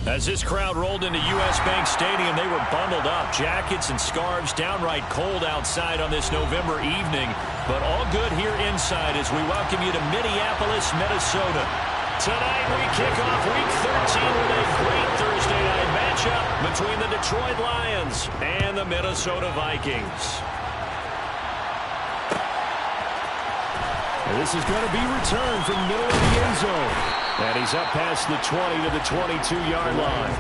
As this crowd rolled into U.S. Bank Stadium, they were bundled up. Jackets and scarves, downright cold outside on this November evening. But all good here inside as we welcome you to Minneapolis, Minnesota. Tonight we kick off Week 13 with a great Thursday night matchup between the Detroit Lions and the Minnesota Vikings. And this is going to be returned from the middle of the end zone. And he's up past the 20 to the 22-yard line.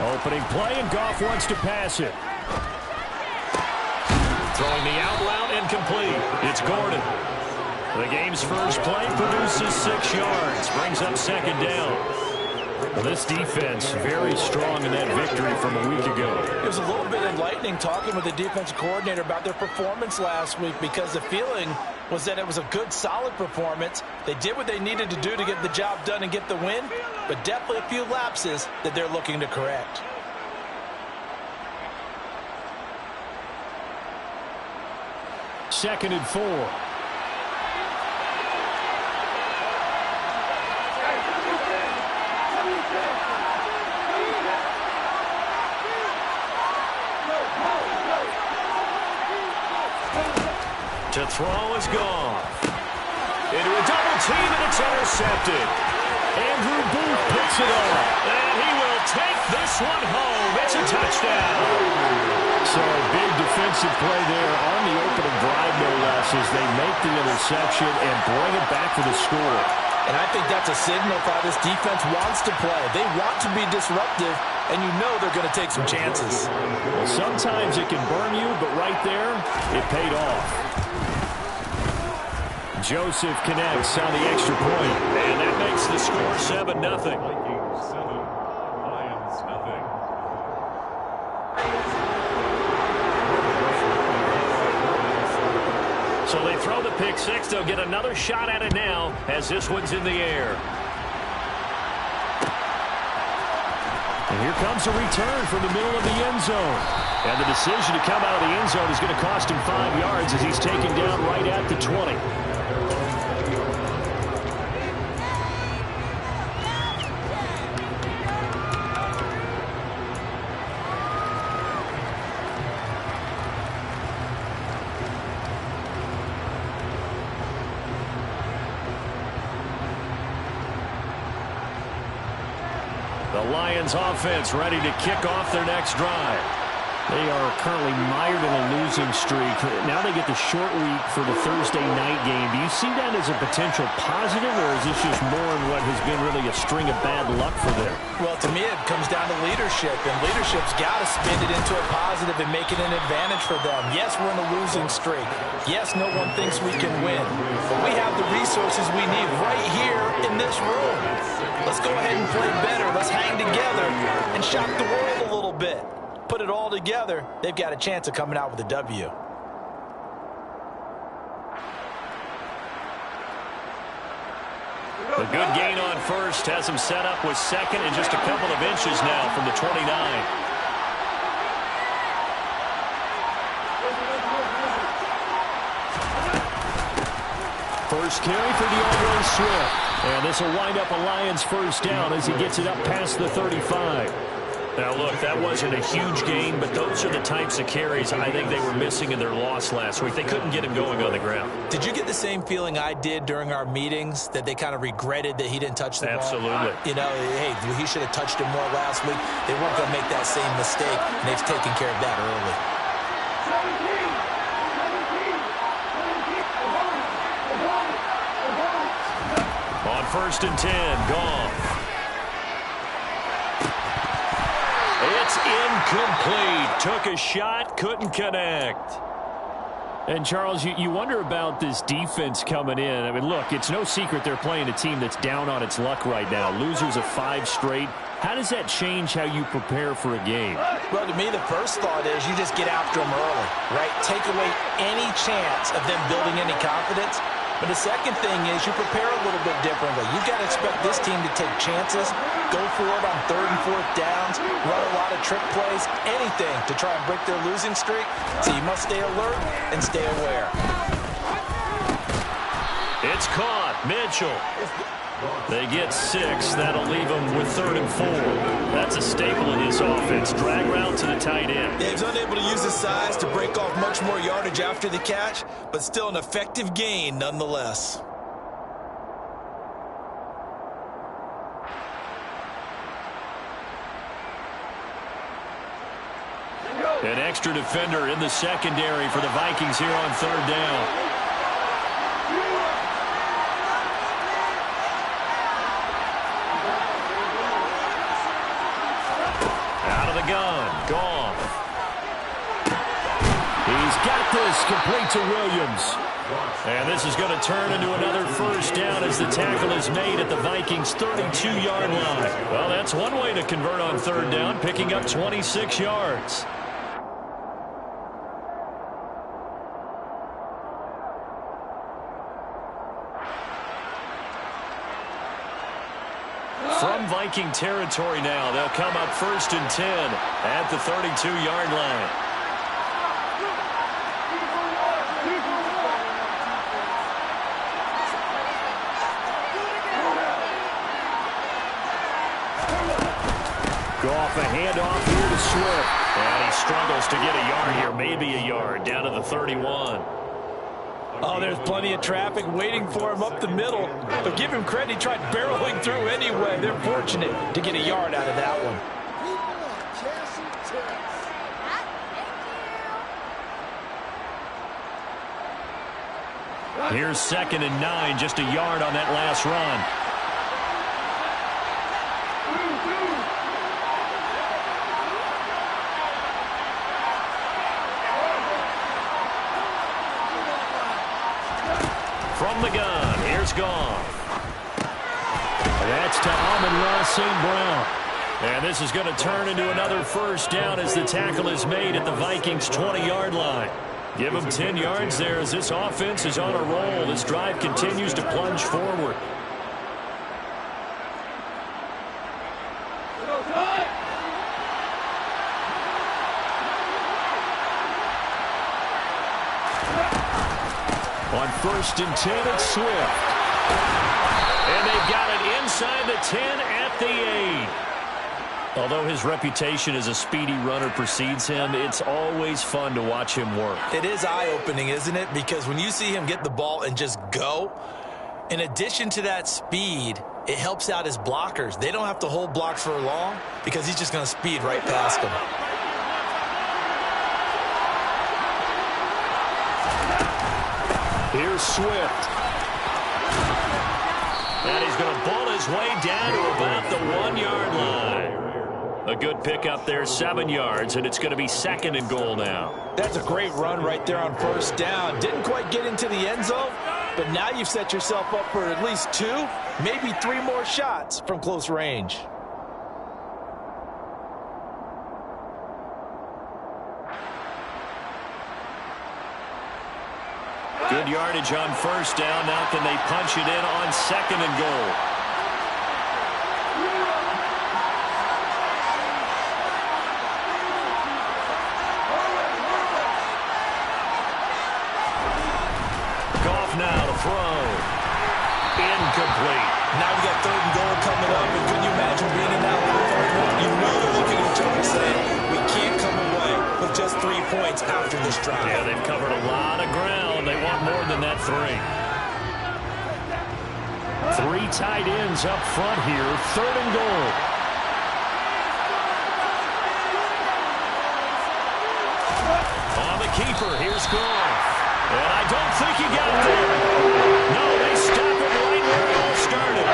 Opening play, and Goff wants to pass it. Throwing the out route, incomplete. It's Gordon. The game's first play produces 6 yards. Brings up second down. Well, this defense very strong in that victory from a week ago. It was a little bit enlightening talking with the defensive coordinator about their performance last week because the feeling was that it was a good, solid performance. They did what they needed to do to get the job done and get the win, but definitely a few lapses that they're looking to correct. Second and 4. To throw is gone. Into a double team, and it's intercepted. Andrew Booth picks it up. And he will take this one home. It's a touchdown. So a big defensive play there on the opening drive, no less, as they make the interception and bring it back for the score. And I think that's a signal for how this defense wants to play. They want to be disruptive, and you know they're going to take some chances. Well, sometimes it can burn you, but right there, it paid off. Joseph connects on the extra point. And that makes the score 7-0. Vikings 7, Lions nothing. So they throw the pick six. They'll get another shot at it now as this one's in the air. And here comes a return from the middle of the end zone. And the decision to come out of the end zone is going to cost him 5 yards as he's taken down right at the 20. The Lions offense ready to kick off their next drive. They are currently mired in a losing streak. Now they get the short week for the Thursday night game. Do you see that as a potential positive, or is this just more in what has been really a string of bad luck for them? Well, to me, it comes down to leadership, and leadership's got to spin it into a positive and make it an advantage for them. Yes, we're in a losing streak. Yes, no one thinks we can win, but we have the resources we need right here in this room. Let's go ahead and play better. Let's hang together and shock the world a little bit. Put it all together, they've got a chance of coming out with a W. A good gain on first has him set up with second and just a couple of inches now from the 29. First carry for DeAndre Swift. And this will wind up a Lions first down as he gets it up past the 35. Now, look, that wasn't a huge gain, but those are the types of carries I think they were missing in their loss last week. They couldn't get him going on the ground. Did you get the same feeling I did during our meetings, that they kind of regretted that he didn't touch the ball? Absolutely. You know, hey, he should have touched it more last week. They weren't going to make that same mistake, and they've taken care of that early. On 1st and 10, Goff. Incomplete. Took a shot, couldn't connect. And, Charles, you wonder about this defense coming in. I mean, look, it's no secret they're playing a team that's down on its luck right now. Losers of 5 straight. How does that change how you prepare for a game? Well, to me, the first thought is you just get after them early, right? Take away any chance of them building any confidence. But the second thing is you prepare a little bit differently. You've got to expect this team to take chances, go for it on 3rd and 4th downs, run a lot of trick plays, anything to try and break their losing streak. So you must stay alert and stay aware. It's caught. Mitchell. They get 6. That'll leave them with 3rd and 4. That's a staple of this offense. Drag route to the tight end. Yeah, he's unable to use his size to break off much more yardage after the catch, but still an effective gain nonetheless. An extra defender in the secondary for the Vikings here on 3rd down. Gun. Goff. He's got this complete to Williams. And this is going to turn into another 1st down as the tackle is made at the Vikings' 32-yard line. Well, that's one way to convert on 3rd down, picking up 26 yards. From Viking territory now, they'll come up 1st and 10 at the 32-yard line. Goff, a handoff here to Swift. And he struggles to get a yard here, maybe a yard, down to the 31. Oh, there's plenty of traffic waiting for him up the middle. But give him credit, he tried barreling through anyway. They're fortunate to get a yard out of that one. Here's 2nd and 9, just a yard on that last run. From the gun, here's Goff. That's to Amon-Ra St. Brown. And this is going to turn into another 1st down as the tackle is made at the Vikings' 20-yard line. Give them 10 yards there as this offense is on a roll. This drive continues to plunge forward. On 1st and 10, it's Swift. And they've got it inside the 10 at the 8. Although his reputation as a speedy runner precedes him, it's always fun to watch him work. It is eye-opening, isn't it? Because when you see him get the ball and just go, in addition to that speed, it helps out his blockers. They don't have to hold blocks for long because he's just going to speed right past them. Here's Swift. And he's going to pull his way down to about the 1-yard line. A good pickup there, 7 yards, and it's going to be 2nd and goal now. That's a great run right there on 1st down. Didn't quite get into the end zone, but now you've set yourself up for at least 2, maybe 3 more shots from close range. Good yardage on 1st down. Now can they punch it in on 2nd and goal? Goff now to throw. Incomplete. Now we got 3rd and goal coming up, and can you imagine being in that line? You know they're looking at each other saying, we can't come away with just 3 points after this drive. Yeah, they've covered a lot of ground. They want more than that 3. 3 tight ends up front here. 3rd and goal. On the keeper, here's Goff. And I don't think he got there. No, they stop him right where it all started.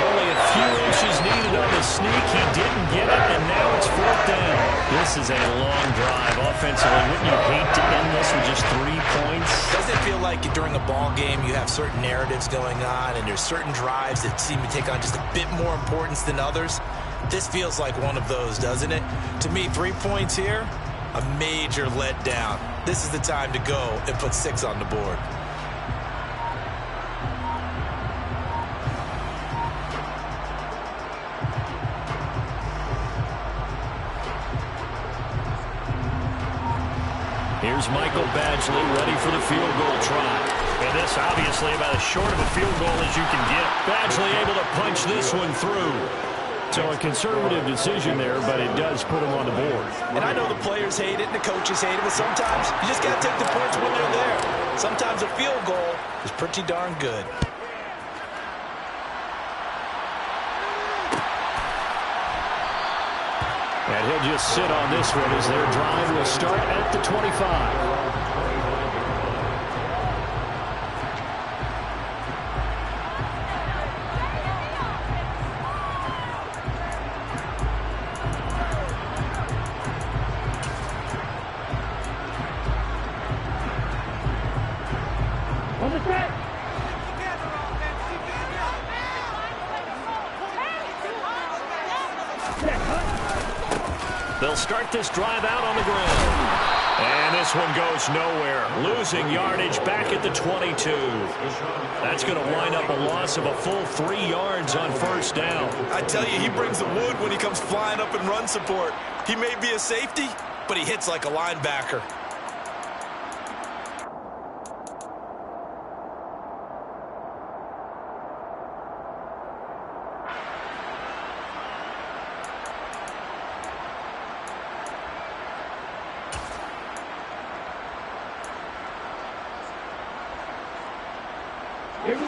Only a few inches needed on the sneak. He didn't get it, and now it's 4th down. This is a long drive. Offensively, wouldn't you hate to end this with just 3 points? Doesn't it feel like during a ball game you have certain narratives going on and there's certain drives that seem to take on just a bit more importance than others? This feels like one of those, doesn't it? To me, 3 points here, a major letdown. This is the time to go and put 6 on the board. Here's Michael Badgley ready for the field goal try. And this obviously about as short of a field goal as you can get. Badgley able to punch this one through. So a conservative decision there, but it does put him on the board. And I know the players hate it and the coaches hate it, but sometimes you just got to take the points when they're there. Sometimes a field goal is pretty darn good. And he'll just sit on this one as their drive will start at the 25. They'll start this drive out on the ground. And this one goes nowhere. Losing yardage back at the 22. That's going to wind up a loss of a full 3 yards on 1st down. I tell you, he brings the wood when he comes flying up in run support. He may be a safety, but he hits like a linebacker.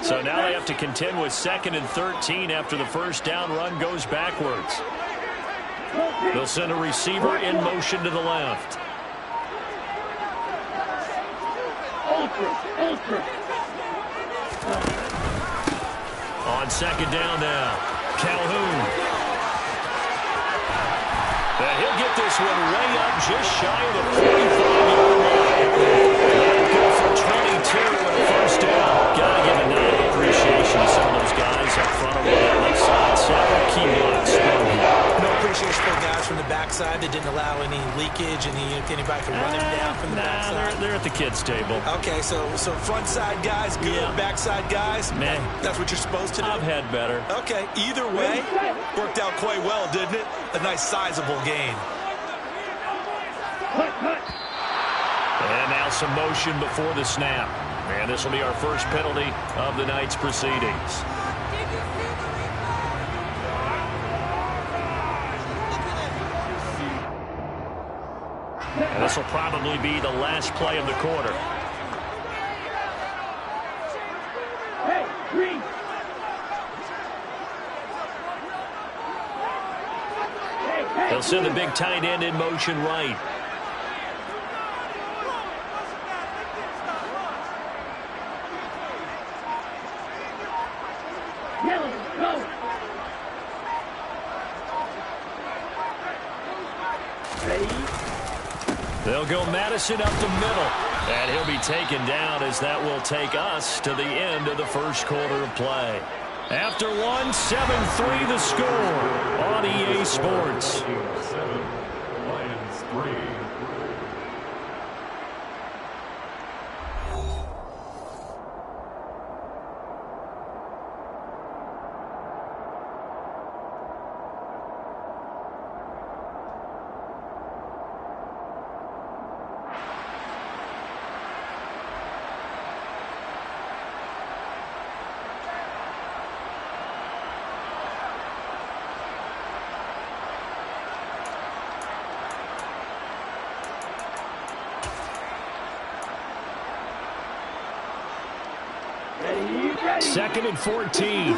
So now they have to contend with 2nd and 13 after the 1st down run goes backwards. They'll send a receiver in motion to the left. On 2nd down now, Calhoun. And he'll get this one way up just shy of the 45-yard line. Go for 22 and a 1st down. Got to give a nod of appreciation to some of those guys up front over that left side. Several key blocks. No appreciation for the guys from the backside that didn't allow any leakage and anybody could run him down from the backside. They're at the kids' table. Okay, so front side guys, good. Yeah. Backside guys, man, that's what you're supposed to do. I've had better. Okay, either way, worked out quite well, didn't it? A nice sizable gain. And now some motion before the snap. And this will be our first penalty of the night's proceedings. And this will probably be the last play of the quarter. They'll send the big tight end in motion right. They'll go Madison up the middle. And he'll be taken down as that will take us to the end of the 1st quarter of play. After one, 7-3 the score on EA Sports. 7, Lions 3. Second and 14.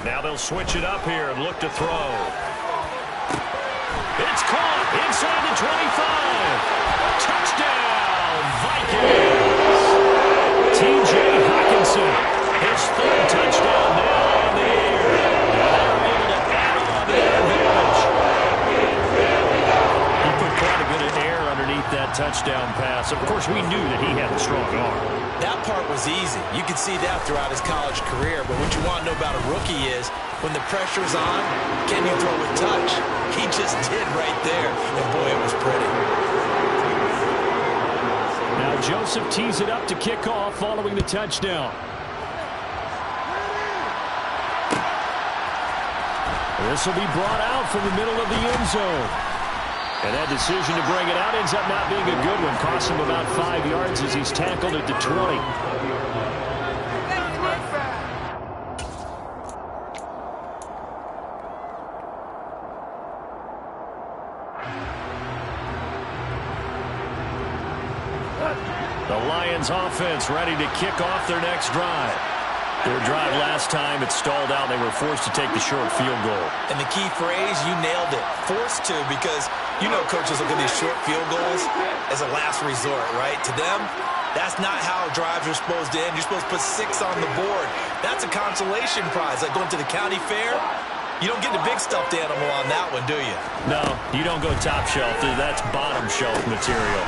Now they'll switch it up here and look to throw. It's caught inside the 25. Touchdown, Vikings. third touchdown now in the air. They're able to add on the advantage. He put quite a bit of air underneath that touchdown pass. Of course, we knew that he had a strong arm. That part was easy. You could see that throughout his college career. But what you want to know about a rookie is when the pressure's on, can you throw with touch? He just did right there. And, boy, it was pretty. Now Joseph tees it up to kick off following the touchdown. This will be brought out from the middle of the end zone. And that decision to bring it out ends up not being a good one. Cost him about 5 yards as he's tackled at the 20. The Lions offense ready to kick off their next drive. Their drive last time, it stalled out. They were forced to take the short field goal. And the key phrase, you nailed it. Forced to, because you know coaches look at these short field goals as a last resort, right? To them, that's not how drives are supposed to end. You're supposed to put 6 on the board. That's a consolation prize, like going to the county fair. You don't get the big stuffed animal on that one, do you? No, you don't go top shelf. That's bottom shelf material.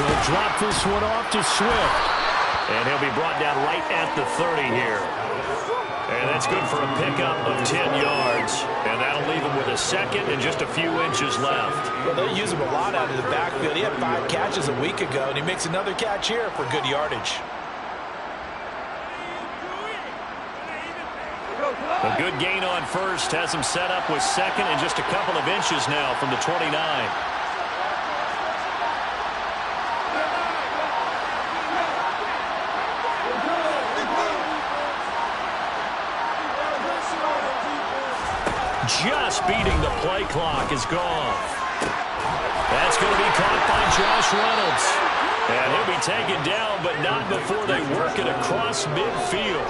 He'll drop this one off to Swift. And he'll be brought down right at the 30 here. And that's good for a pickup of 10 yards. And that'll leave him with a second and just a few inches left. Well, they use him a lot out of the backfield. He had 5 catches a week ago, and he makes another catch here for good yardage. A good gain on first has him set up with second and just a couple of inches now from the 29. Just beating the play clock is gone. That's going to be caught by Josh Reynolds. And he'll be taken down, but not before they work it across midfield.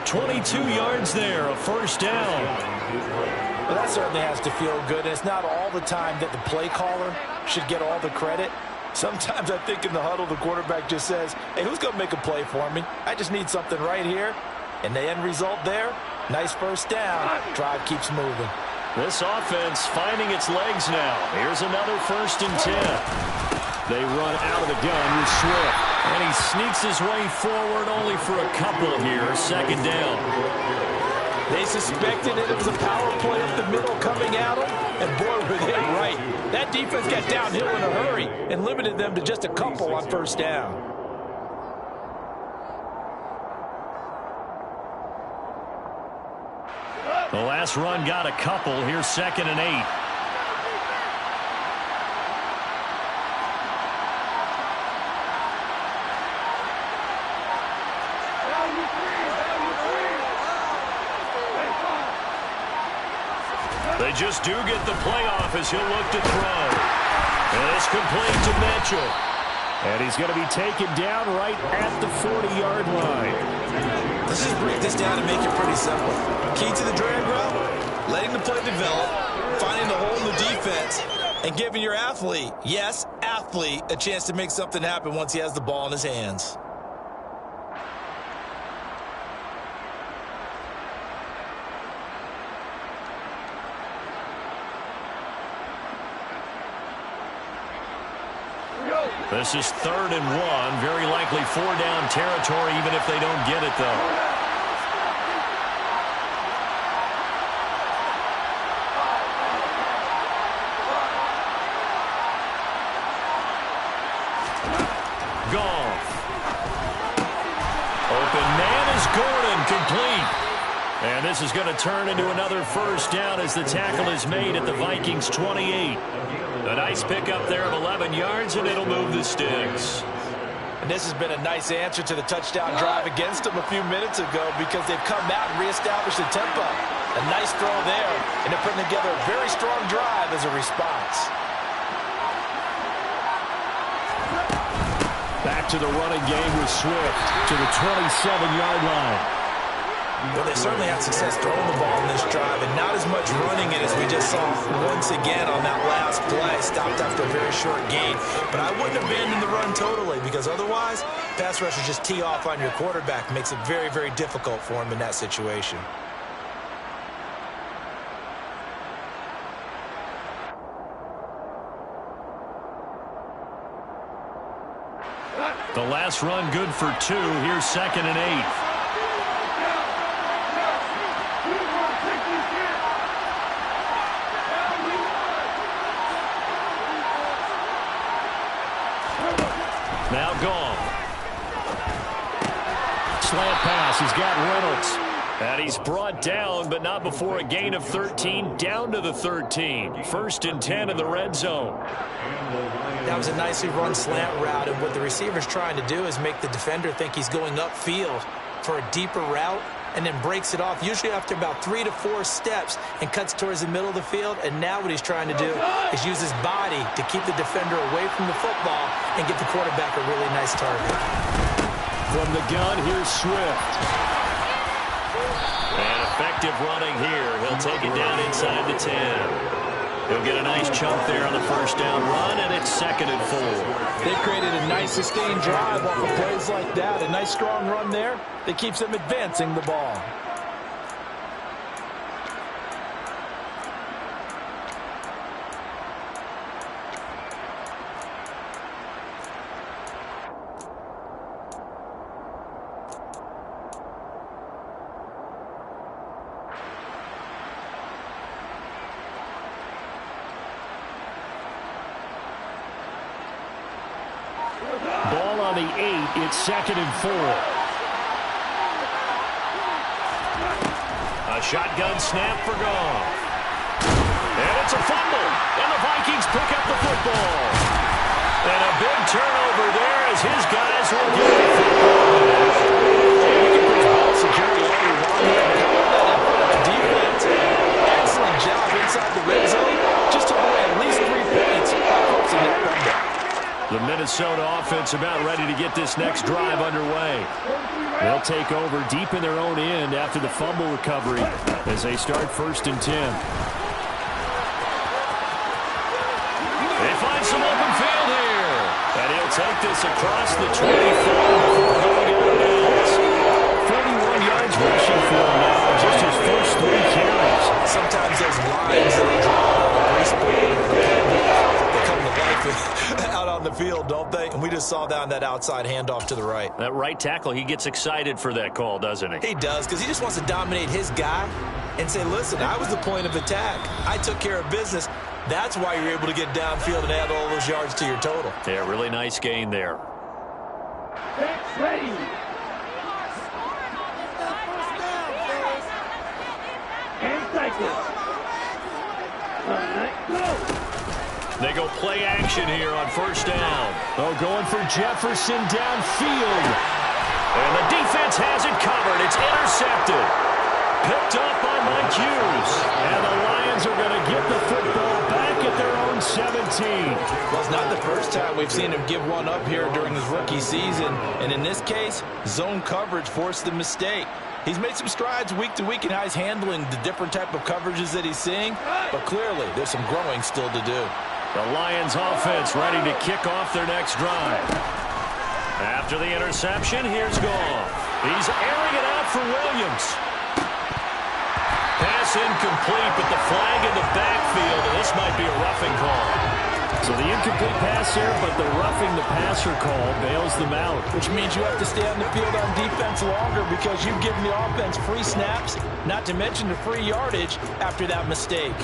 22 yards there, a first down. Well, that certainly has to feel good. And it's not all the time that the play caller should get all the credit. Sometimes I think in the huddle, the quarterback just says, hey, who's going to make a play for me? I just need something right here. And the end result there, nice first down. Drive keeps moving. This offense finding its legs now. Here's another 1st and 10. They run out of the gun with Swift. And he sneaks his way forward only for a couple here. 2nd down. They suspected it was a power play up the middle coming at them. And boy, were they right. That defense got downhill in a hurry and limited them to just a couple on 1st down. The last run got a couple. Here's 2nd and 8. They just do get the playoff as he'll look to throw. And it's complete to Mitchell. And he's going to be taken down right at the 40-yard line. Let's just break this down and make it pretty simple. Key to the drag route, letting the play develop, finding the hole in the defense, and giving your athlete, yes, athlete, a chance to make something happen once he has the ball in his hands. This is 3rd and 1. Very likely 4-down territory, even if they don't get it, though. Goff. Open man is Gordon, complete. And this is going to turn into another 1st down as the tackle is made at the Vikings 28. A nice pickup there of 11 yards, and it'll move the sticks. And this has been a nice answer to the touchdown drive against them a few minutes ago because they've come out and reestablished the tempo. A nice throw there, and they're putting together a very strong drive as a response. Back to the running game with Swift to the 27-yard line. Well, they certainly had success throwing the ball in this drive, and not as much much running it as we just saw once again on that last play. Stopped after a very short gain. But I wouldn't abandon the run totally, because otherwise, pass rushers just tee off on your quarterback. Makes it very, very difficult for him in that situation. The last run good for 2. Here's 2nd and 8. Now gone. Slant pass. He's got Reynolds. And he's brought down, but not before a gain of 13, down to the 13. 1st and 10 in the red zone. That was a nicely run slant route, and what the receiver's trying to do is make the defender think he's going upfield for a deeper route, and then breaks it off, usually after about 3 to 4 steps, and cuts towards the middle of the field. And now what he's trying to do is use his body to keep the defender away from the football and get the quarterback a really nice target. From the gun, here's Swift. And effective running here. He'll take it down inside the 10. He'll get a nice chunk there on the first down run, and it's 2nd and 4. They created a nice sustained drive off of plays like that. A nice strong run there that keeps them advancing the ball. Ball on the 8. It's 2nd and 4. A shotgun snap for Goff. And it's a fumble. And the Vikings pick up the football. And a big turnover there as his guys will get the football. You can put ball security all you want here, but how about that effort on defense? Excellent job inside the red zone. Just to avoid at least 3 points by forcing that fumble. The Minnesota offense about ready to get this next drive underway. They'll take over deep in their own end after the fumble recovery as they start 1st and 10. They find some open field here. And he'll take this across the 24 before going out of bounds. 41 yards rushing for him now, just his first 3 carries. Sometimes those lines that are drawn on the baseball, they come to life out on the field, don't they? And we just saw that on that outside handoff to the right. That right tackle, he gets excited for that call, doesn't he? He does, because he just wants to dominate his guy and say, listen, I was the point of attack. I took care of business. That's why you're able to get downfield and add all those yards to your total. Yeah, really nice gain there. Ready. They go play action here on 1st down. Oh, going for Jefferson downfield. And the defense has it covered. It's intercepted. Picked up by Mike Hughes. And the Lions are going to get the football back at their own 17. Well, it's not the first time we've seen him give one up here during his rookie season. And in this case, zone coverage forced the mistake. He's made some strides week to week in how he's handling the different type of coverages that he's seeing. But clearly, there's some growing still to do. The Lions offense ready to kick off their next drive. After the interception, here's Goff. He's airing it out for Williams. Pass incomplete, but the flag in the backfield, and this might be a roughing call. So the incomplete pass there, but the roughing the passer call bails them out. Which means you have to stay on the field on defense longer because you've given the offense free snaps, not to mention the free yardage after that mistake.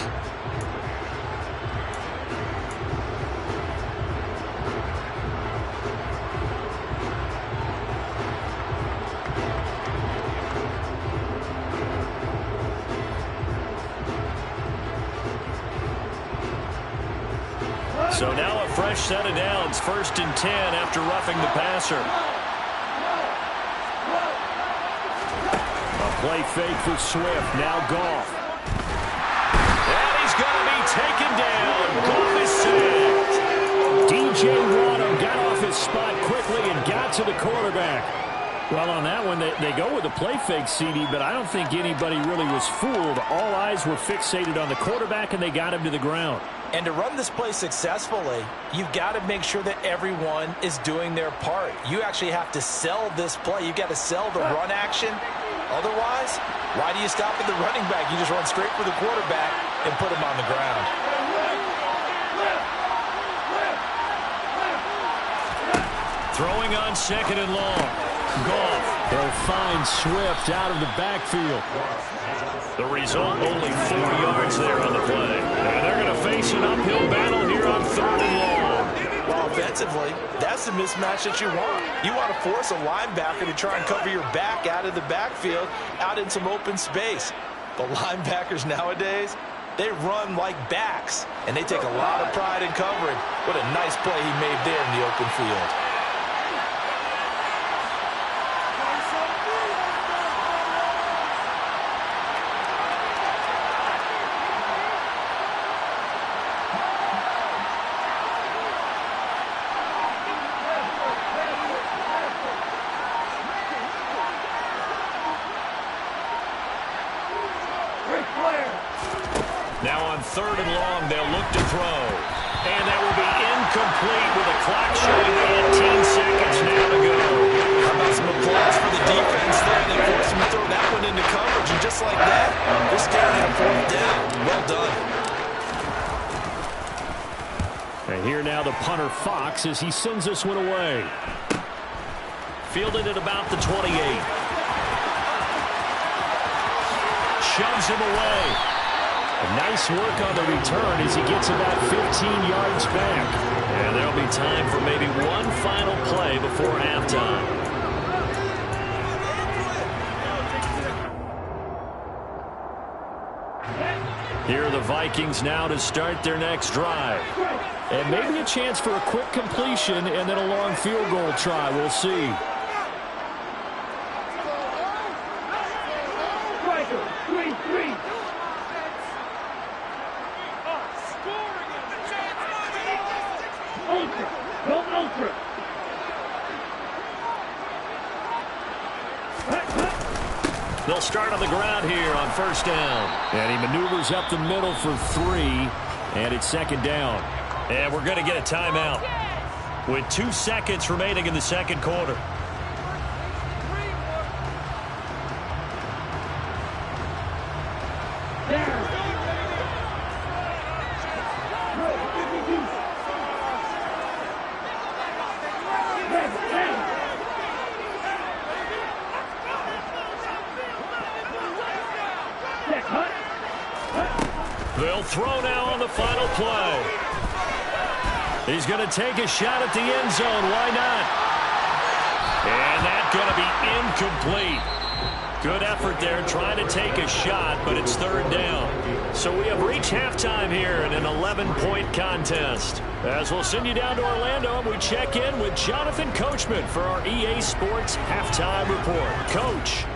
So now a fresh set of downs, 1st and 10 after roughing the passer. A play fake for Swift, now Goff. And he's going to be taken down. Goff is sacked. DJ Waddle got off his spot quickly and got to the quarterback. Well, on that one, they go with a play fake, CD, but I don't think anybody really was fooled. All eyes were fixated on the quarterback, and they got him to the ground. And to run this play successfully, you've got to make sure that everyone is doing their part. You actually have to sell this play. You've got to sell the run action. Otherwise, why do you stop at the running back? You just run straight for the quarterback and put him on the ground. Throwing on 2nd and long. Goff. They'll find Swift out of the backfield. The result, only 4 yards there on the play. And they're going to face an uphill battle here on 3rd and long. Well, offensively, that's the mismatch that you want. You want to force a linebacker to try and cover your back out of the backfield, out in some open space. The linebackers nowadays, they run like backs, and they take a lot of pride in covering. What a nice play he made there in the open field. Now on 3rd and long, they'll look to throw. And that will be incomplete with a clock showing 18 seconds now to go. How about some applause for the defense there? They forced him to throw that one into coverage, and just like that, they're staring at 4th down. Well done. And here now the punter Fox as he sends this one away. Fielded at about the 28. Shoves him away. Nice work on the return as he gets about 15 yards back. And there'll be time for maybe one final play before halftime. Here are the Vikings now to start their next drive. And maybe a chance for a quick completion and then a long field goal try. We'll see. They'll start on the ground here on 1st down. And he maneuvers up the middle for 3, and it's 2nd down. And we're going to get a timeout with 2 seconds remaining in the 2nd quarter. They'll throw now on the final play. He's going to take a shot at the end zone. Why not? And that's going to be incomplete. Good effort there trying to take a shot, but it's 3rd down. So we have reached halftime here in an 11-point contest. As we'll send you down to Orlando, and we check in with Jonathan Coachman for our EA Sports Halftime Report. Coach.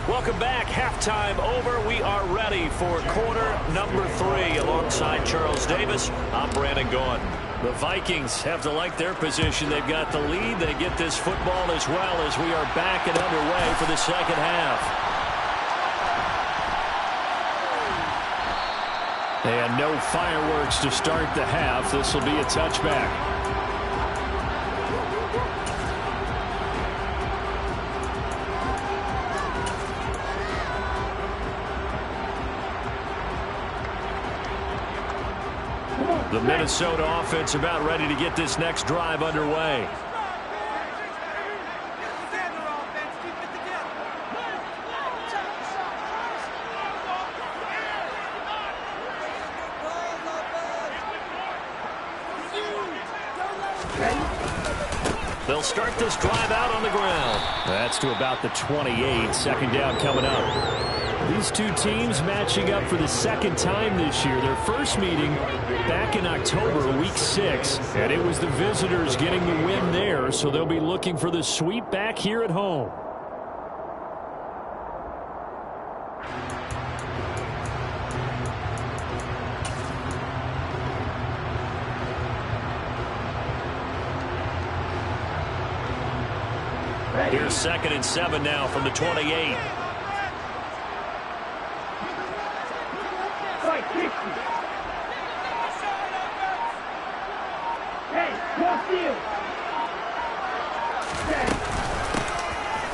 Welcome back. Halftime over. We are ready for quarter number 3. Alongside Charles Davis, I'm Brandon Gaudin. The Vikings have to like their position. They've got the lead. They get this football as well as we are back and underway for the 2nd half. And no fireworks to start the half. This will be a touchback. The Minnesota offense about ready to get this next drive underway. They'll start this drive out on the ground. That's to about the 28. 2nd down coming up. These two teams matching up for the 2nd time this year. Their first meeting back in October, week 6. And it was the visitors getting the win there, so they'll be looking for the sweep back here at home. Here's 2nd and 7 now from the 28.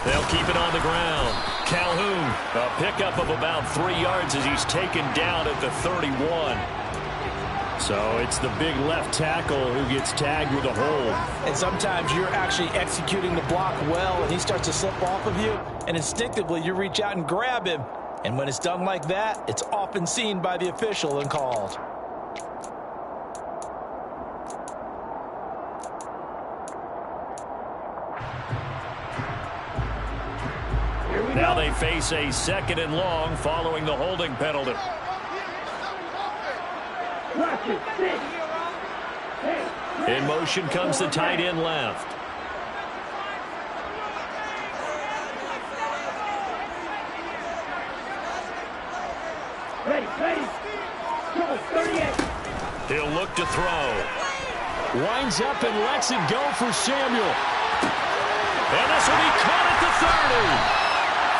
They'll keep it on the ground. Calhoun, a pickup of about 3 yards as he's taken down at the 31. So it's the big left tackle who gets tagged with a hold. And sometimes you're actually executing the block well, and he starts to slip off of you, and instinctively you reach out and grab him. And when it's done like that, it's often seen by the official and called. Now they face a 2nd and long following the holding penalty. In motion comes the tight end left. He'll look to throw. Winds up and lets it go for Samuel. And this will be caught at the 30.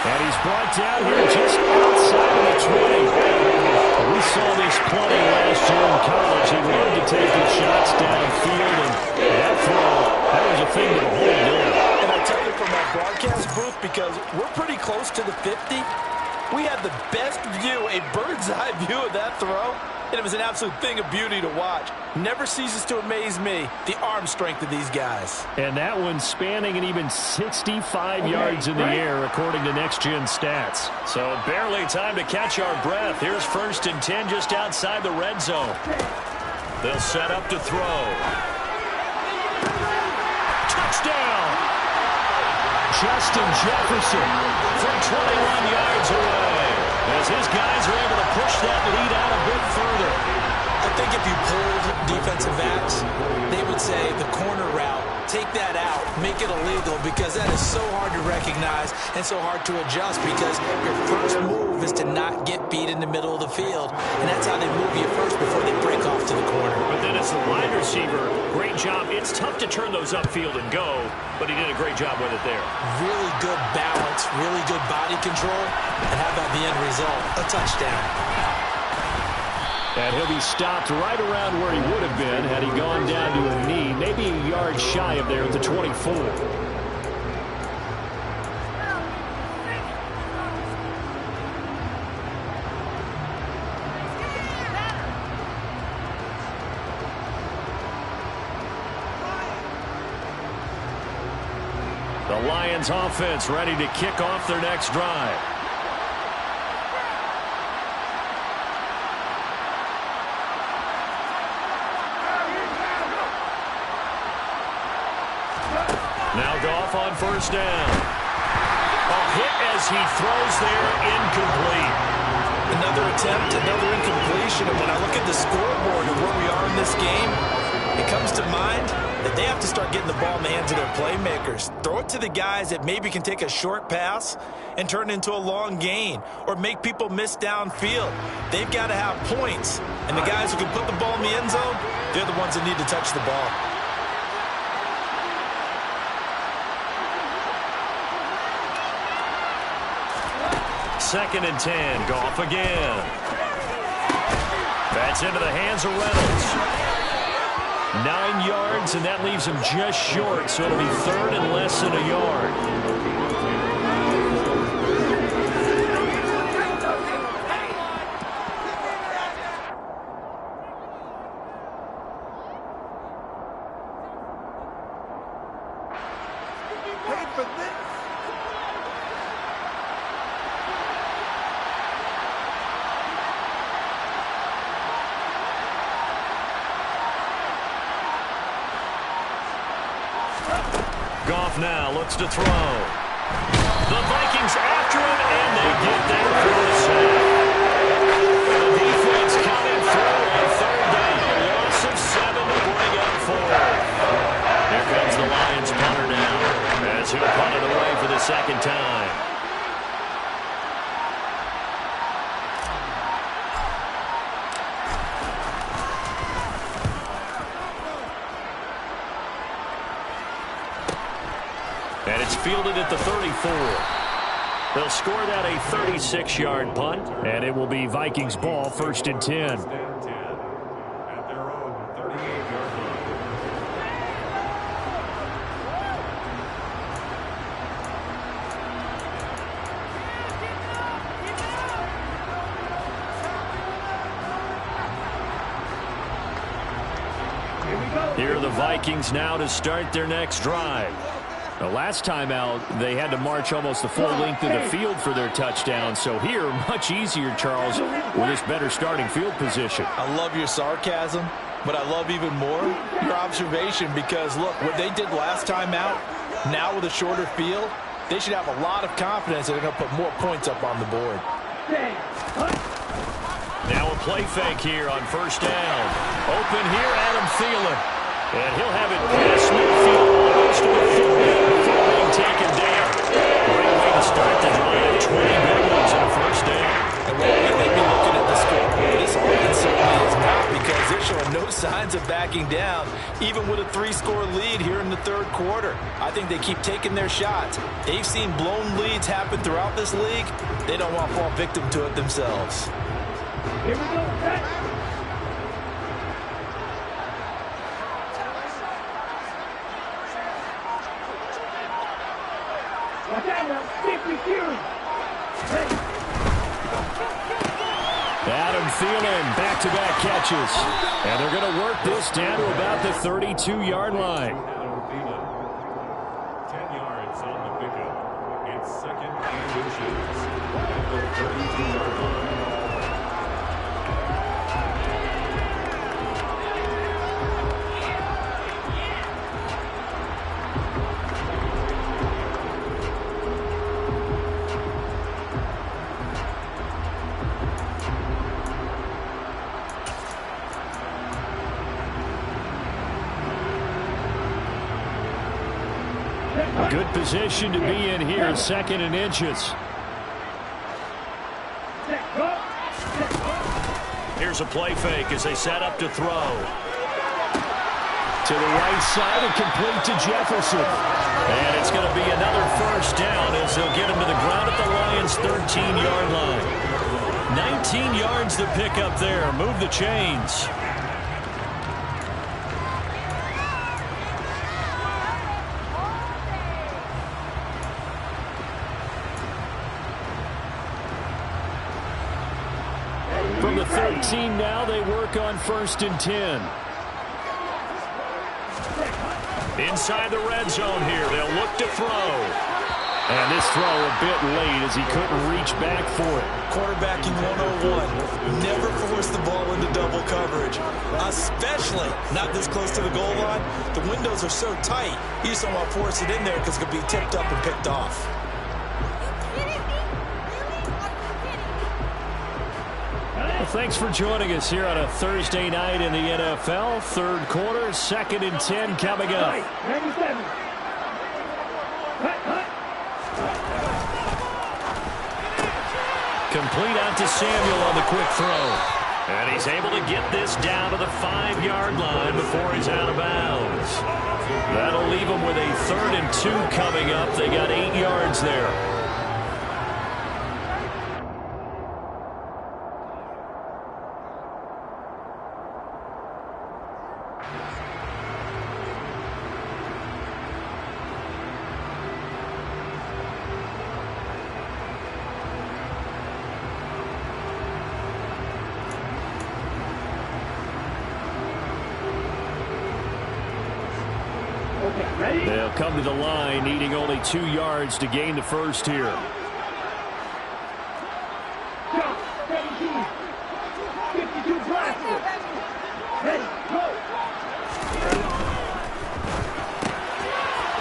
And he's brought down here just outside of the 20. We saw this plenty last year in college. He loved to take his shots downfield, and that throw, that was a thing to hold down. And I tell you from our broadcast booth, because we're pretty close to the 50, we had the best view, a bird's eye view of that throw, and it was an absolute thing of beauty to watch. Never ceases to amaze me, the arm strength of these guys. And that one spanning an even 65 yards in the air, according to Next Gen Stats. So barely time to catch our breath. Here's 1st and 10 just outside the red zone. They'll set up to throw. Touchdown! Justin Jefferson from 21 yards away, as his guys are able to push that lead out a bit further. I think if you pulled defensive backs, they would say the corner route, take that out, make it illegal, because that is so hard to recognize and so hard to adjust, because your first move is to not get beat in the middle of the field, and that's how they move you first before they break off to the corner. But then as the wide receiver, great job. It's tough to turn those upfield and go, but he did a great job with it there. Really good balance, really good body control, and how about the end result? A touchdown. And he'll be stopped right around where he would have been had he gone down to a knee, maybe a yard shy of there at the 24. The Lions offense ready to kick off their next drive. Now Goff on 1st down. A hit as he throws there, incomplete. Another attempt, another incompletion. And when I look at the scoreboard and where we are in this game, it comes to mind that they have to start getting the ball in the hands of their playmakers. Throw it to the guys that maybe can take a short pass and turn it into a long gain, or make people miss downfield. They've got to have points. And the guys who can put the ball in the end zone, they're the ones that need to touch the ball. Second and 10. Goff again. That's into the hands of Reynolds. 9 yards, and that leaves him just short, so it'll be 3rd and less than a yard. Goff now looks to throw. The Vikings after him, and they get there for the sack. The defense coming through on 3rd down. A loss of 7 to bring up 4th. Here comes the Lions punter now, as he'll punt it away for the 2nd time. And it's fielded at the 34. They'll score that a 36-yard punt, and it will be Vikings ball, 1st and 10. Here are the Vikings now to start their next drive. The last time out, they had to march almost the full length of the field for their touchdown. So here, much easier, Charles, with this better starting field position. I love your sarcasm, but I love even more your observation because, look, what they did last time out, now with a shorter field, they should have a lot of confidence that they're going to put more points up on the board. Now a play fake here on 1st down. Open here, Adam Thielen. And he'll have it past midfield, almost to the 40 before being taken down. Great way to start the drive. 20 big ones in a 1st down. And while we may be looking at the scoreboard, this offense certainly is not because they're showing no signs of backing down, even with a 3-score lead here in the 3rd quarter. I think they keep taking their shots. They've seen blown leads happen throughout this league. They don't want to fall victim to it themselves. Here we go, set. Adam Thielen, back-to-back catches. And they're going to work this down to about the 32-yard line. Adam Thielen, 10 yards on the pickup. It's 2nd and inches at the 32-yard line. Good position to be in here, 2nd and inches. Here's a play fake as they set up to throw. To the right side and complete to Jefferson. And it's going to be another 1st down as they'll get him to the ground at the Lions' 13-yard line. 19 yards to pick up there. Move the chains. From the 13 now, they work on 1st and 10. Inside the red zone here, they'll look to throw. And this throw a bit late as he couldn't reach back for it. Quarterbacking 101. Never force the ball into double coverage, especially not this close to the goal line. The windows are so tight, you just don't want to force it in there because it could be tipped up and picked off. Well, thanks for joining us here on a Thursday night in the NFL. 3rd quarter, 2nd and 10 coming up. Complete out to Samuel on the quick throw. And he's able to get this down to the 5-yard line before he's out of bounds. That'll leave him with a 3rd and 2 coming up. They got 8 yards there. They'll come to the line, needing only 2 yards to gain the 1st here.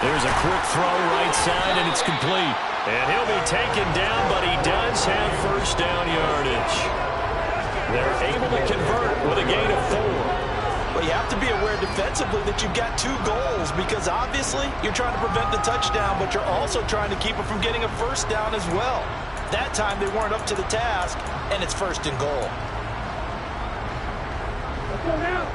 There's a quick throw right side, and it's complete. And he'll be taken down, but he does have 1st down yardage. They're able to convert with a gain of 4. But you have to be aware defensively that you've got 2 goals because obviously you're trying to prevent the touchdown, but you're also trying to keep it from getting a 1st down as well. That time they weren't up to the task, and it's 1st and goal. Let's go now.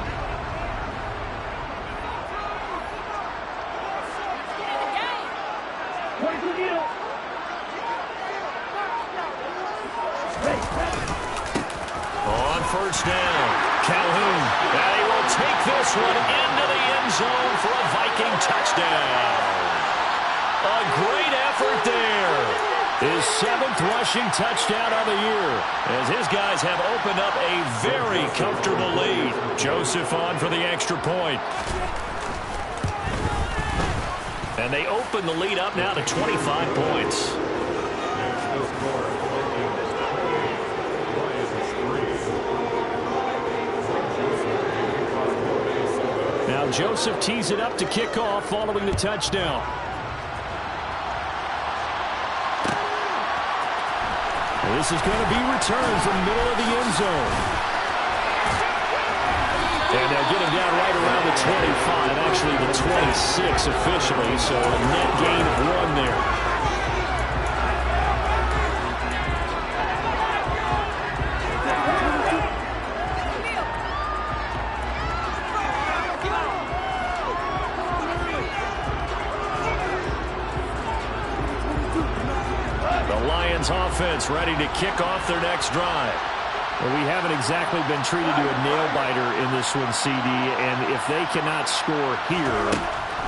On first down, Calhoun. And he will take this one into the end zone for a Viking touchdown. A great effort there. His 7th rushing touchdown of the year, as his guys have opened up a very comfortable lead. Joseph on for the extra point. And they open the lead up now to 25 points. Now Joseph tees it up to kick off following the touchdown. This is going to be returned from the middle of the end zone. And they'll get him down right around the 25, actually the 26 officially, so a net gain of 1 there. Offense ready to kick off their next drive. Well, we haven't exactly been treated to a nail-biter in this one, CD, and if they cannot score here,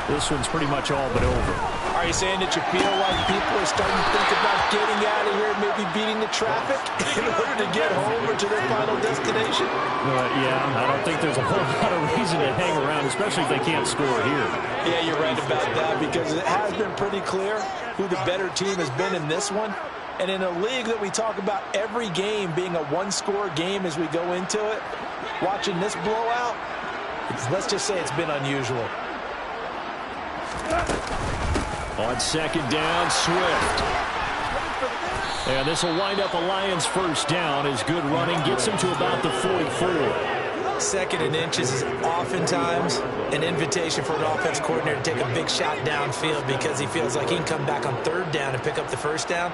this one's pretty much all but over. Are you saying that you feel like people are starting to think about getting out of here, maybe beating the traffic in order to get home or to their final destination? Yeah, I don't think there's a whole lot of reason to hang around, especially if they can't score here. Yeah, you're right about that, because it has been pretty clear who the better team has been in this one. And in a league that we talk about every game being a one-score game as we go into it, watching this blowout, let's just say it's been unusual. On second down, Swift. And this will wind up a Lions first down as good running gets him to about the 44. 2nd and inches is oftentimes an invitation for an offense coordinator to take a big shot downfield because he feels like he can come back on 3rd down and pick up the first down.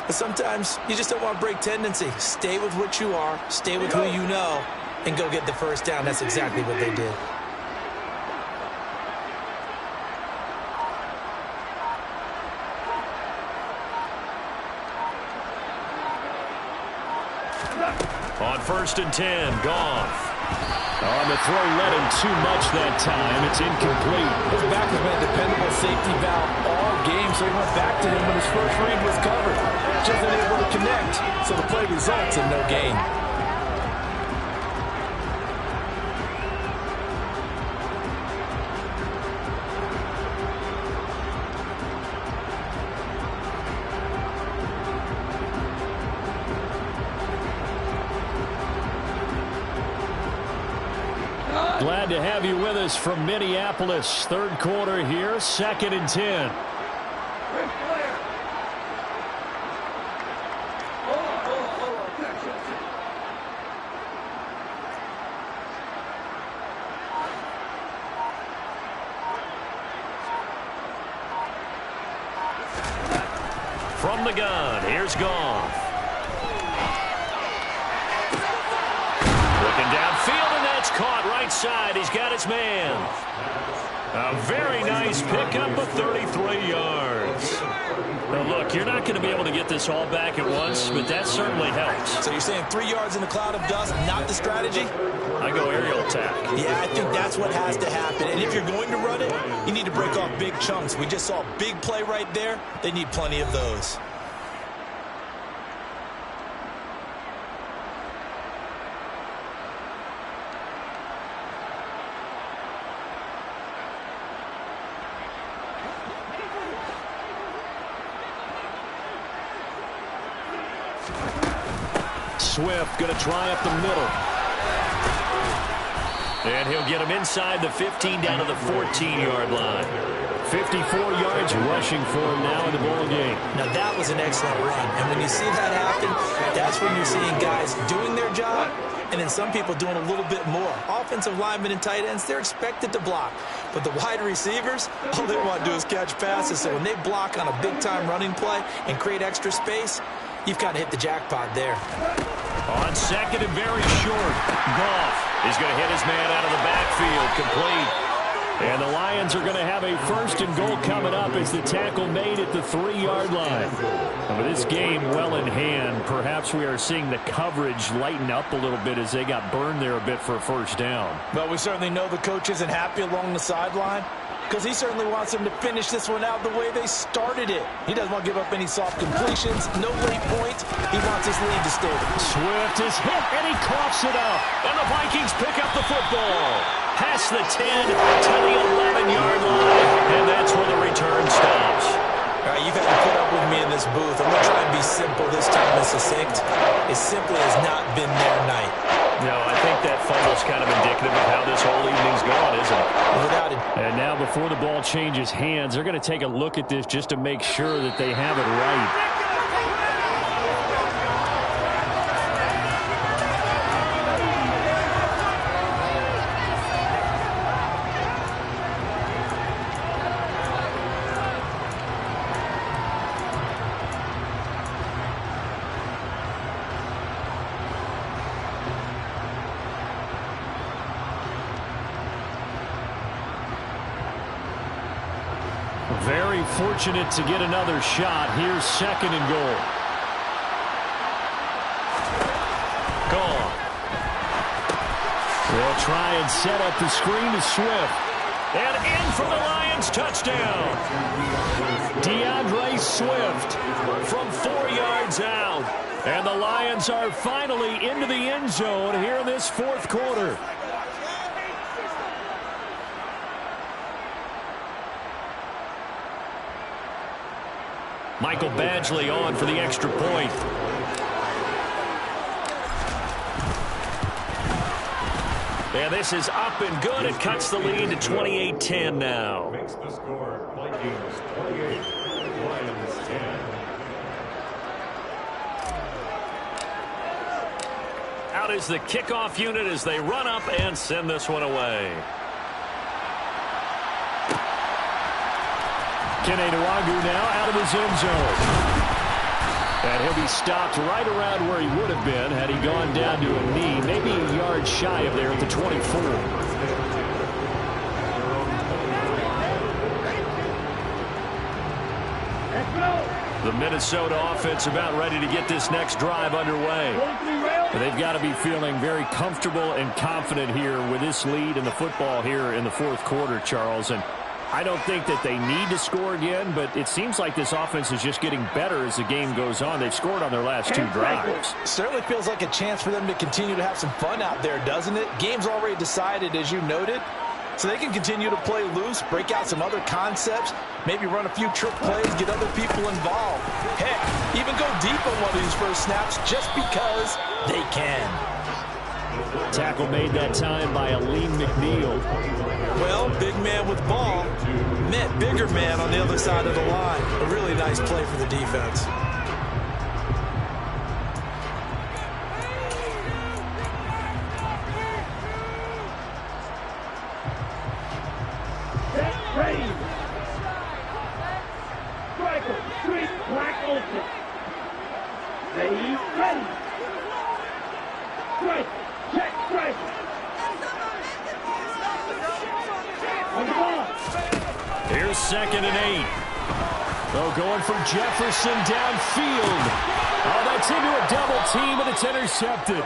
But sometimes you just don't want to break tendency. Stay with what you are, stay with who you know, and go get the first down. That's exactly what they did. On 1st and 10, Goff. On the throw, led him too much that time. It's incomplete. His back has been a dependable safety valve all game, so he went back to him when his first read was covered. Just unable to connect, so the play results in no gain. Glad to have you with us from Minneapolis. 3rd quarter here, 2nd and 10. From the gun, here's Goff. Looking downfield, and that's caught right side. He's got his man. A very nice pickup of 33 yards. Now, look, you're not going to be able to get this all back at once, but that certainly helps. So you're saying 3 yards in a cloud of dust, not the strategy? I go aerial attack. Yeah, I think that's what has to happen. And if you're going to run it, you need to break off big chunks. We just saw a big play right there. They need plenty of those. Swift going to try up the middle. And he'll get him inside the 15 down to the 14-yard line. 54 yards rushing for him now in the ball game. Now that was an excellent run. And when you see that happen, that's when you're seeing guys doing their job and then some people doing a little bit more. Offensive linemen and tight ends, they're expected to block. But the wide receivers, all they want to do is catch passes. So when they block on a big-time running play and create extra space, you've kind of hit the jackpot there. On second and very short, Goff is going to hit his man out of the backfield, complete. And the Lions are going to have a 1st and goal coming up as the tackle made at the 3-yard line. And with this game well in hand, perhaps we are seeing the coverage lighten up a little bit as they got burned there a bit for a 1st down. But we certainly know the coach isn't happy along the sideline because he certainly wants them to finish this one out the way they started it. He doesn't want to give up any soft completions, no late points. He wants his lead to stay. Swift is hit, and he coughs it up. And the Vikings pick up the football. Past the 10 to the 11-yard line, and that's where the return stops. All right, you've had to put up with me in this booth. I'm going to try and be simple this time and succinct. It simply has not been their night. No, I think that fumble's kind of indicative of how this whole evening's gone, isn't it? Without it. And now before the ball changes hands, they're going to take a look at this just to make sure that they have it right. Very fortunate to get another shot. Here's 2nd and goal. Gone. They'll try and set up the screen to Swift. And in for the Lions, touchdown. DeAndre Swift From 4 yards out. And the Lions are finally into the end zone here in this 4th quarter. Michael Badgley on for the extra point. And this is up and good. It cuts the lead to 28-10 now. Makes the score Vikings 28, Lions 10. Out is the kickoff unit as they run up and send this one away. Kenny Nwagu now out of his end zone. And he'll be stopped right around where he would have been had he gone down to a knee, maybe a yard shy of there at the 24. The Minnesota offense about ready to get this next drive underway. They've got to be feeling very comfortable and confident here with this lead in the football here in the 4th quarter, Charles. And I don't think that they need to score again, but it seems like this offense is just getting better as the game goes on. They've scored on their last 2 drives. Certainly feels like a chance for them to continue to have some fun out there, doesn't it? Game's already decided, as you noted, so they can continue to play loose, break out some other concepts, maybe run a few trick plays, get other people involved. Heck, even go deep on one of these first snaps just because they can. Tackle made that time by Aleem McNeil. Well, big man with ball met bigger man on the other side of the line. A really nice play for the defense. Set, ready. Striker, street, black open. Ready. Strike, check, strike. On the ball. Here's 2nd and 8. Oh, going from Jefferson downfield. Oh, that's into a double team, and it's intercepted.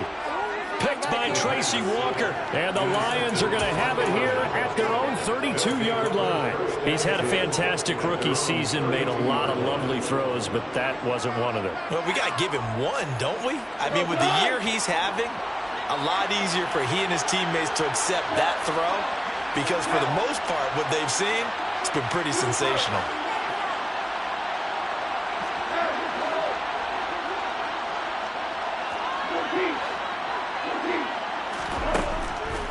Picked by Tracy Walker. And the Lions are going to have it here at their own 32-yard line. He's had a fantastic rookie season, made a lot of lovely throws, but that wasn't one of them. Well, we got to give him one, don't we? I mean, with the year he's having, a lot easier for he and his teammates to accept that throw because for the most part, what they've seen, it's been pretty sensational.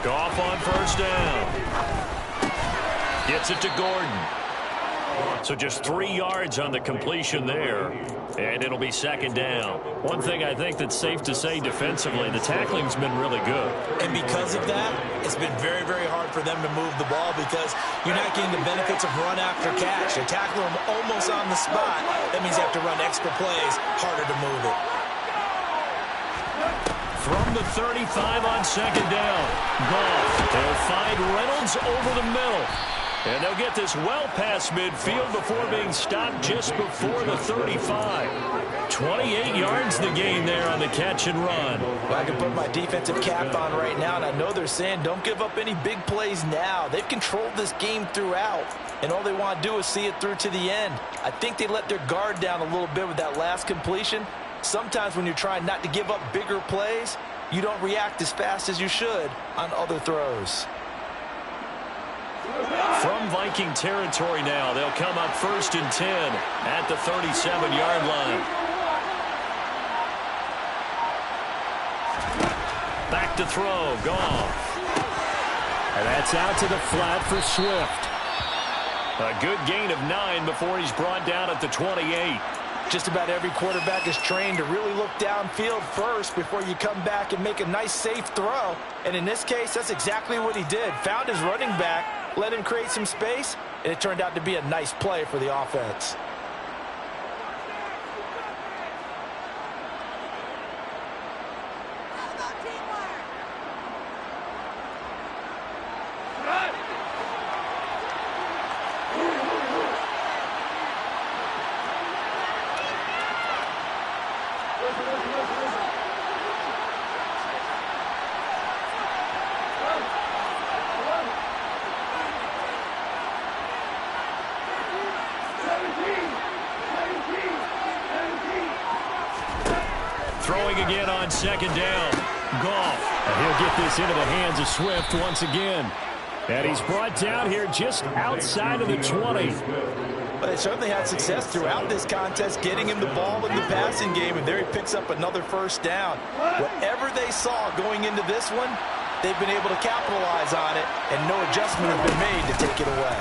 Goff on 1st down. Gets it to Gordon. So just 3 yards on the completion there. And it'll be 2nd down. One thing I think that's safe to say defensively, the tackling's been really good. And because of that, it's been very, very hard for them to move the ball because you're not getting the benefits of run after catch. They tackle them almost on the spot. That means you have to run extra plays, harder to move it. From the 35 on second down. Goff. They'll find Reynolds over the middle. And they'll get this well past midfield before being stopped just before the 35. 28 yards the gain there on the catch and run. Well, I can put my defensive cap on right now, and I know they're saying don't give up any big plays now. They've controlled this game throughout, and all they want to do is see it through to the end. I think they let their guard down a little bit with that last completion. Sometimes when you're trying not to give up bigger plays, you don't react as fast as you should on other throws. From Viking territory now, they'll come up 1st and 10 at the 37-yard line. Back to throw, Goff. And that's out to the flat for Swift. A good gain of 9 before he's brought down at the 28. Just about every quarterback is trained to really look downfield first before you come back and make a nice, safe throw. And in this case, that's exactly what he did. Found his running back, let him create some space, and it turned out to be a nice play for the offense. Throwing again on second down. Goff. And he'll get this into the hands of Swift once again. And he's brought down here just outside of the 20. But they certainly had success throughout this contest, getting him the ball in the passing game, and there he picks up another first down. Whatever they saw going into this one, they've been able to capitalize on it, and no adjustment has been made to take it away.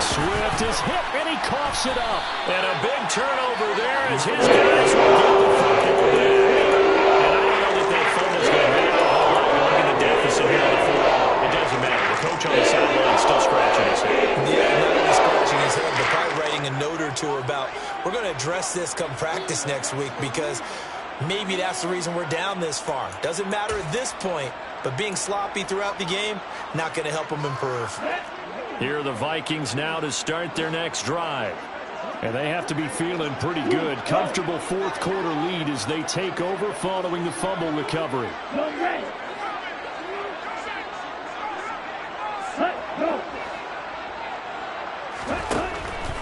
Swift is hit, and he coughs it up. And a big turnover there as his guys will get the football back. And I don't know that fumble's going to matter a whole lot. We're looking at the deficit here on the football. It doesn't matter. The coach on the sideline is still scratching his head. Yeah, not only scratching his head, but probably writing a note or two about, we're going to address this come practice next week, because maybe that's the reason we're down this far. Doesn't matter at this point, but being sloppy throughout the game, not going to help them improve. Here are the Vikings now to start their next drive. And they have to be feeling pretty good. Comfortable fourth quarter lead as they take over following the fumble recovery.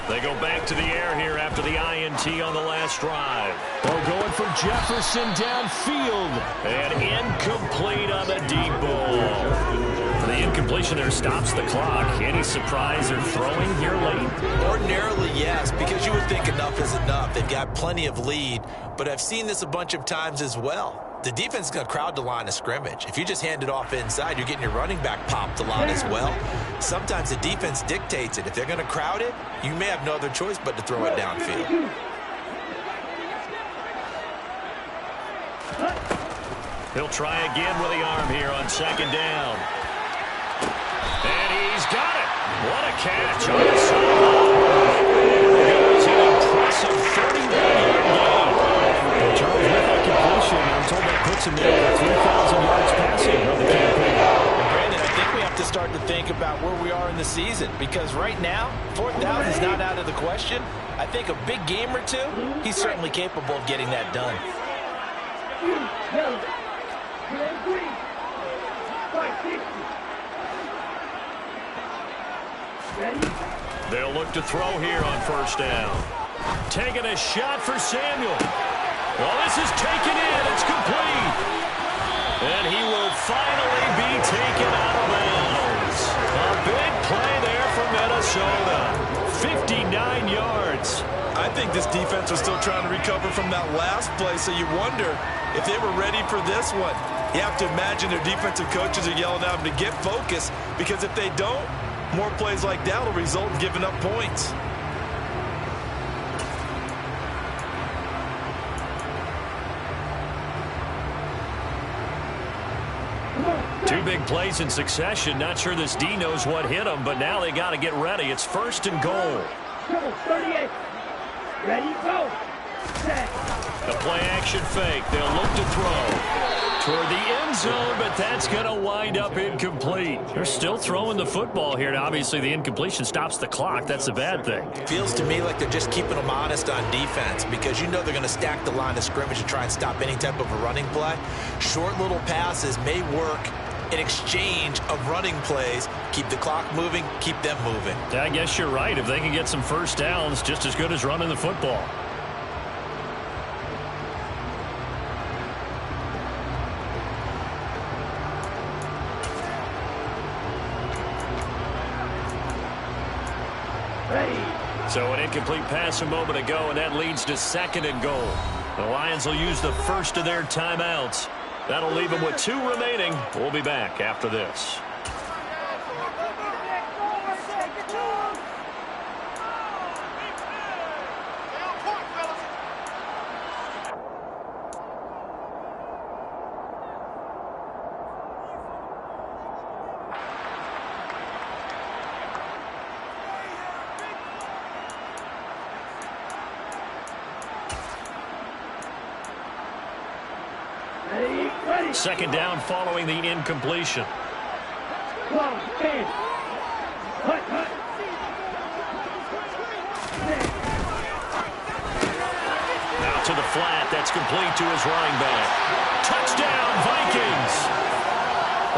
They go back to the air here after the INT on the last drive. They're going for Jefferson downfield. And incomplete on the deep ball. The incompletion there stops the clock. Any surprise or throwing here late? Ordinarily, yes, because you would think enough is enough. They've got plenty of lead, but I've seen this a bunch of times as well. The defense is going to crowd the line of scrimmage. If you just hand it off inside, you're getting your running back popped a lot as well. Sometimes the defense dictates it. If they're going to crowd it, you may have no other choice but to throw it downfield. He'll try again with the arm here on second down. And he's got it. What a catch on the sideline. It was an impressive 31-yard gain. In terms of that completion, I'm told that puts him there at 3,000 yards passing on the campaign. And Brandon, I think we have to start to think about where we are in the season, because right now, 4th down is not out of the question. I think a big game or two, he's certainly capable of getting that done. They'll look to throw here on first down. Taking a shot for Samuel. Well, this is taken in. It's complete. And he will finally be taken out of bounds. A big play there for Minnesota. 59 yards. I think this defense was still trying to recover from that last play, so you wonder if they were ready for this one. You have to imagine their defensive coaches are yelling at them to get focused, because if they don't, more plays like that will result in giving up points. Two big plays in succession. Not sure this D knows what hit him, but now they got to get ready. It's 1st and goal. 38. Ready, go. The play action fake. They'll look to throw toward the end zone, but that's going to wind up incomplete. They're still throwing the football here. Now, obviously, the incompletion stops the clock. That's a bad thing. Feels to me like they're just keeping them honest on defense because you know they're going to stack the line of scrimmage and try and stop any type of a running play. Short little passes may work in exchange of running plays. Keep the clock moving, keep them moving. Yeah, I guess you're right. If they can get some first downs, just as good as running the football. So an incomplete pass a moment ago, and that leads to 2nd and goal. The Lions will use the first of their timeouts. That'll leave them with 2 remaining. We'll be back after this. Second down following the incompletion. Now to the flat. That's complete to his running back. Touchdown, Vikings.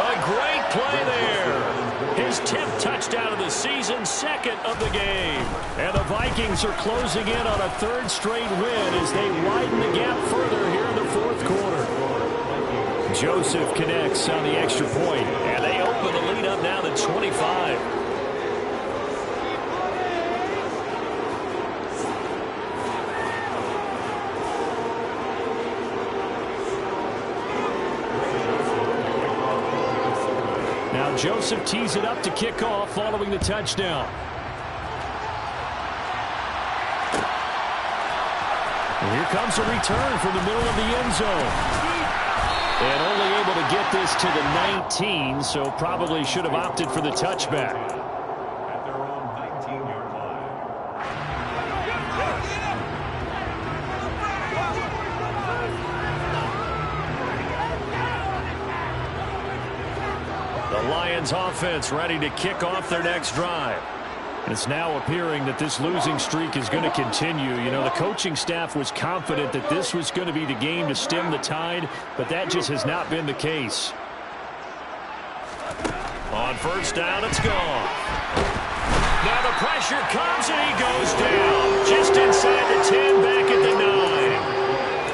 A great play there. His 10th touchdown of the season, 2nd of the game. And the Vikings are closing in on a 3rd straight win as they widen the gap further here in the 4th quarter. Joseph connects on the extra point, and they open the lead up now to 25. Now Joseph tees it up to kick off following the touchdown. And here comes a return from the middle of the end zone. And only able to get this to the 19, so probably should have opted for the touchback. At their own 19-yard line. The Lions offense ready to kick off their next drive. It's now appearing that this losing streak is going to continue. You know, the coaching staff was confident that this was going to be the game to stem the tide, but that just has not been the case. On first down, it's gone. Now the pressure comes, and he goes down. Just inside the 10, back at the 9.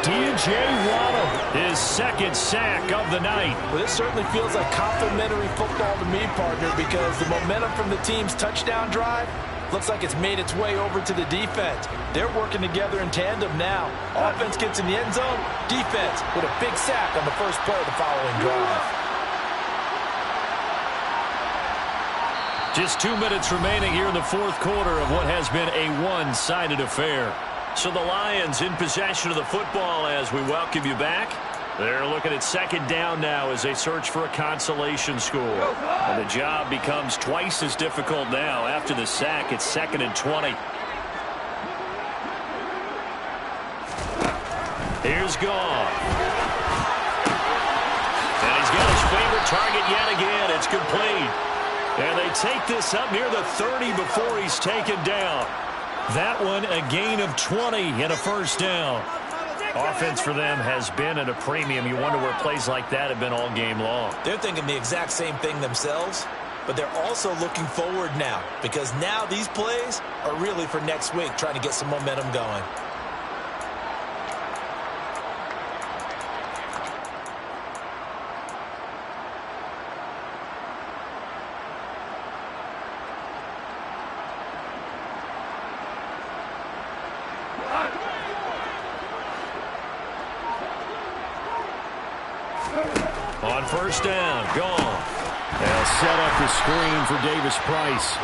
DJ Waddle, his 2nd sack of the night. Well, this certainly feels like complimentary football to me, partner, because the momentum from the team's touchdown drive looks like it's made its way over to the defense. They're working together in tandem now. Offense gets in the end zone. Defense with a big sack on the first play of the following drive. Just 2 minutes remaining here in the 4th quarter of what has been a one-sided affair. So the Lions in possession of the football as we welcome you back. They're looking at 2nd down now as they search for a consolation score. And the job becomes twice as difficult now. After the sack, it's 2nd and 20. Here's Goff. And he's got his favorite target yet again. It's complete. And they take this up near the 30 before he's taken down. That one a gain of 20 and a first down. Offense for them has been at a premium. You wonder where plays like that have been all game long. They're thinking the exact same thing themselves, but they're also looking forward now because now these plays are really for next week, trying to get some momentum going. On first down, gone. They'll set up the screen for Davis Price.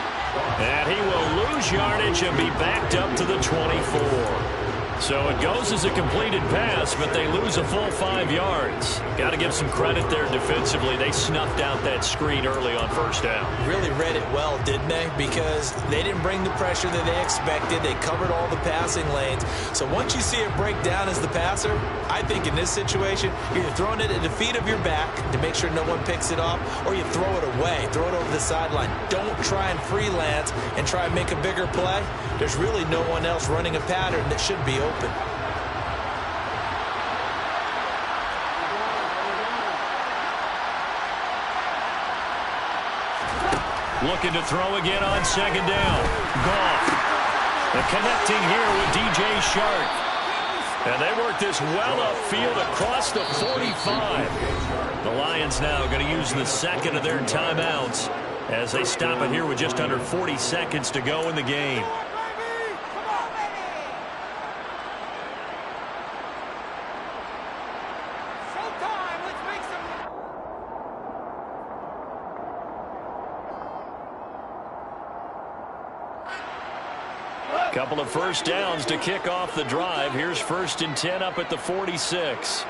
And he will lose yardage and be backed up to the 24. So it goes as a completed pass, but they lose a full 5 yards. Got to give some credit there defensively. They snuffed out that screen early on first down. Really read it well, didn't they? Because they didn't bring the pressure that they expected. They covered all the passing lanes. So once you see it break down as the passer, I think in this situation, you're throwing it at the feet of your back to make sure no one picks it off, or you throw it away, throw it over the sideline. Don't try and freelance and try and make a bigger play. There's really no one else running a pattern that should be open. Looking to throw again on second down. Goff. And connecting here with DJ Shark. And they work this well upfield across the 45. The Lions now going to use the second of their timeouts as they stop it here with just under 40 seconds to go in the game. Couple of first downs to kick off the drive. Here's 1st and 10 up at the 46.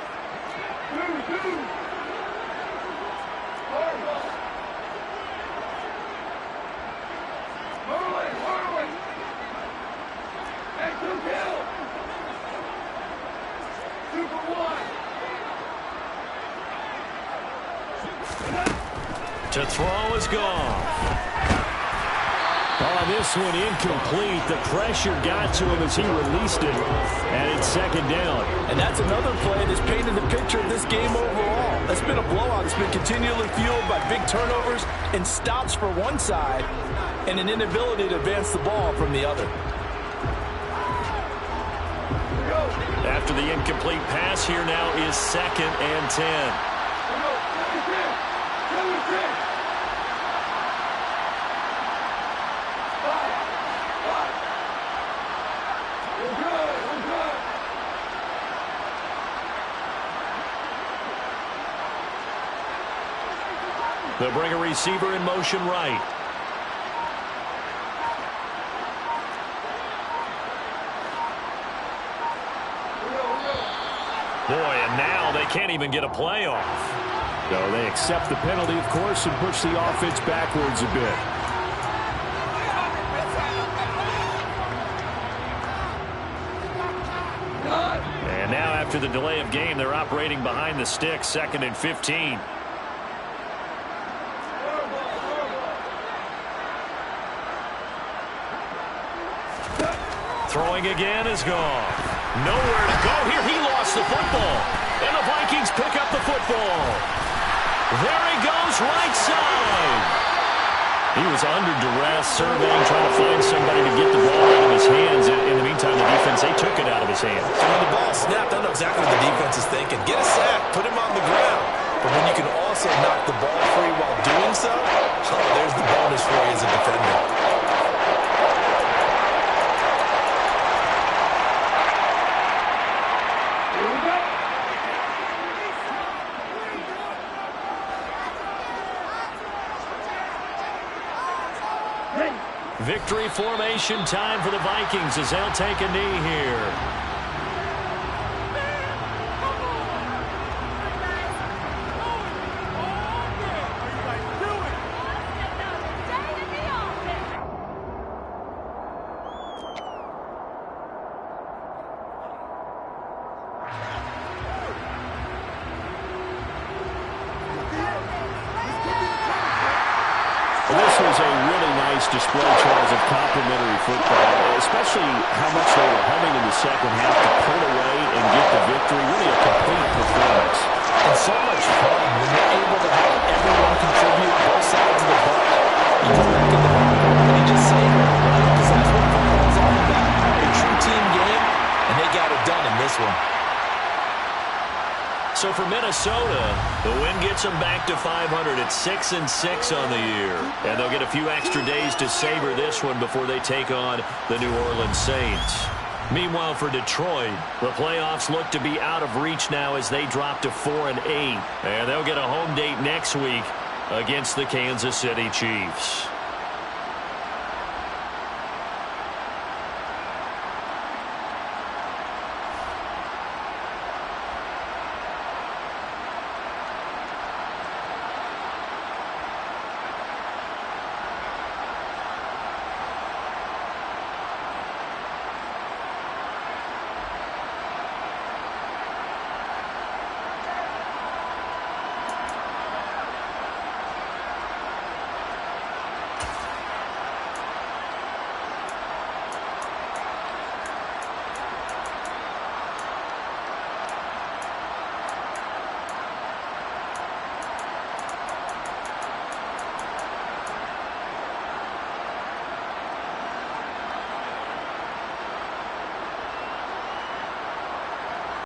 To throw is gone. Oh, this one incomplete. The pressure got to him as he released it, and it's second down. And that's another play that's painted the picture of this game overall. That's been a blowout. It's been continually fueled by big turnovers and stops for one side and an inability to advance the ball from the other. After the incomplete pass, here now is 2nd and 10. They'll bring a receiver in motion right. Boy, and now they can't even get a play off. So they accept the penalty, of course, and push the offense backwards a bit. And now after the delay of game, they're operating behind the sticks, 2nd and 15. Throwing again is gone. Nowhere to go here. He lost the football. And the Vikings pick up the football. There he goes, right side. He was under duress, surveying, trying to find somebody to get the ball out of his hands. In the meantime, the defense, they took it out of his hands. And when the ball snapped, I know exactly what the defense is thinking. Get a sack, put him on the ground. But when you can also knock the ball free while doing so, there's the bonus for you as a defender. Victory formation time for the Vikings as they'll take a knee here. This was a really nice display, Charles, of complimentary football, especially how much they were humming in the second half to pull away and get the victory. Really a complete performance. And so much fun when you're able to have everyone contribute both sides of the ball. You come back in the moment and you just say, because that's what football is all about. A true team game, and they got it done in this one. So for Minnesota, the win gets them back to 500 at 6-6 on the year. And they'll get a few extra days to savor this one before they take on the New Orleans Saints. Meanwhile, for Detroit, the playoffs look to be out of reach now as they drop to 4-8. And they'll get a home date next week against the Kansas City Chiefs.